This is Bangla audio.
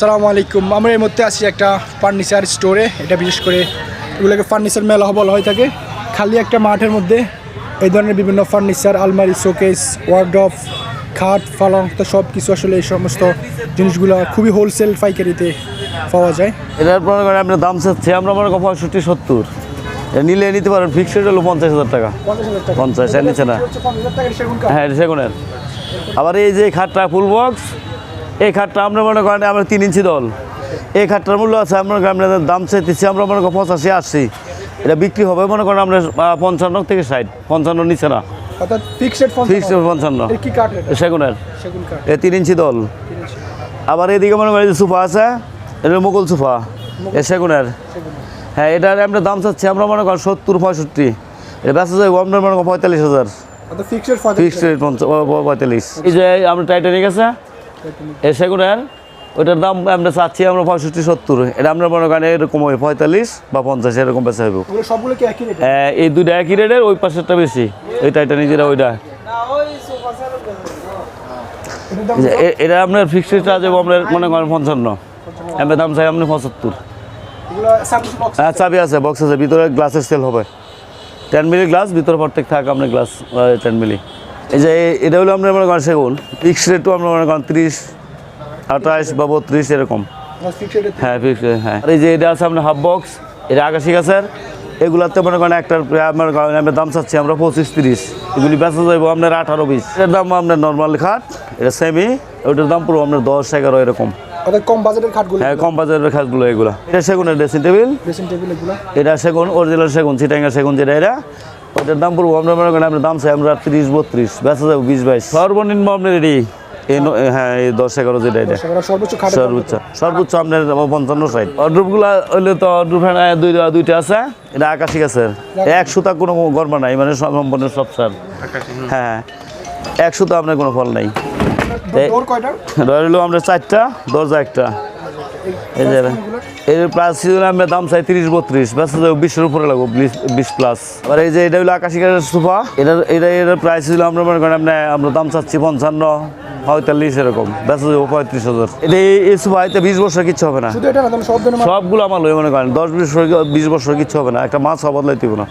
আসসালামু আলাইকুম। আমরা এই মধ্যে আছি একটা ফার্নিচার স্টোরে। এটা বিশেষ করে এগুলোকে ফার্নিচার মেলা বলা হয়ে থাকে। খালি একটা মাঠের মধ্যে এই ধরনের বিভিন্ন ফার্নিচার, আলমারি, শোকেস, ওয়ার্ডরোব, খাট, পালং, তো সব কিছু আসলে এই সমস্ত জিনিসগুলো খুবই হোলসেল পাইকারিতে পাওয়া যায়। এটার মনে করেন আপনার দাম চাচ্ছে আমরা মনে করি 65-70, নিলে নিতে পারেন। ফিক্সড হলো 50,000 টাকা। 50 এর নিচে না। হ্যাঁ, এটা সেগুনের। আবার এই যে খাটটা ফুল বক্স, এই খাটটা আমরা মনে করেন আমরা 3 ইঞ্চি দল। এই খাটটার মূল্য আছে আমরা আপনাদের দাম চাইতেছি আমরা মনে করি 85-80। এটা বিক্রি হবে মনে করেন আমরা 55 থেকে 60, 55 নিচে না। অর্থাৎ ফিক্সড 55। কি কাঠ এটা? সেগুনের। সেগুন কাঠ। এই 3 ইঞ্চি দল। আবার এদিকে মনে করেন যে সোফা আছে, এটা মুঘল সোফা, এ সেগুনের। হ্যাঁ, এটার আমরা দাম চাচ্ছি আমরা মনে করেন 70-65। এটা বেচা যাবে আপনার মনে করেন 45,000। ফিক্সড 45। এই যে আমরা টাইটানিক আছে এ সেগুনের, ওইটার দাম আমরা চাচ্ছি আমরা 65-70। এটা আমরা মনে করেন এরকম হয় 45 বা 50 এরকম বেচা হবে। সবগুলো কি একই রেট? এই দুইটা একই রেটের, ওই পাশেরটা বেশি, ওই টাইটানিক যেটা ওইটা। এটা আপনার ফিক্সড চার্জ হবে আপনার মনে করেন 55, আমরা দাম চাই আপনি 75। হ্যাঁ, চাবি আছে, বক্স আছে, ভিতরে গ্লাসের সেল হবে। 10 মিলি গ্লাস, ভিতরে প্রত্যেক থাকে আপনার গ্লাস 10 মিলি। এই যে এটা হলো আপনার মনে করেন সেগুন, ফিক্সড রেটও আমরা মনে করেন 30, 28 বা 32 এরকম। হ্যাঁ, ফিক্সড। হ্যাঁ, আর এই যে এটা আছে আপনার হাফ বক্স, এটা আকাশি গাছের। এগুলাতে মনে করেন একটার আমরা দাম চাচ্ছি আমরা 25-30। এগুলি বেচা যাইব আপনার 18-20। এটার দাম আপনার নর্মাল খাট, এটা সেমি, ওইটার দাম পুরো আপনার 10-11 এরকম। কম বাজেটের খাটগুলো? হ্যাঁ, কম বাজেটের খাটগুলো এগুলো। এটা সেগুনের ড্রেসিং টেবিল। এগুলো এটা সেগুন, অরিজিনাল সেগুন, চিটাঙ্গা সেগুন যেটা, এটা ওইটার দাম পড়বো আমরা মনে করেন আপনার দাম চাই আমরা 30-32, বেচা যাবো 20-22। সর্বনিম্ন আপনার এটি হ্যাঁ, এই 10-11 যেটা, এটা সর্বোচ্চ আপনার 55-60। অর্ডারগুলো হইলে তো অর্ডার দুইটা আছে। এটা আকাশি গাছের, 1 সুতা কোনো গরমা নাই, মানে সম্পূর্ণ সব সার। হ্যাঁ, 1 সুতা আপনার কোনো ফল নাই। রইল আমরা 4টা, দরজা একটা। এই যে এর প্রাইস আমরা দাম চাই 30-32, বেচা যাবে 20-এর উপরে লাগবে, 20+। আর এই যে এটা হলো আকাশি গাছের সোফা, এটার প্রাইস ছিল আমরা মনে করেন আমরা দাম চাচ্ছি 55-45 এরকম, বেচা যাবে 35,000। এটা এই সোফা এতে 20 বছর কিচ্ছু হবে না। সবগুলো আমার মনে করেন 10-20 বছর কিচ্ছু হবে না, একটা মাছ বদলাইতে হবে না।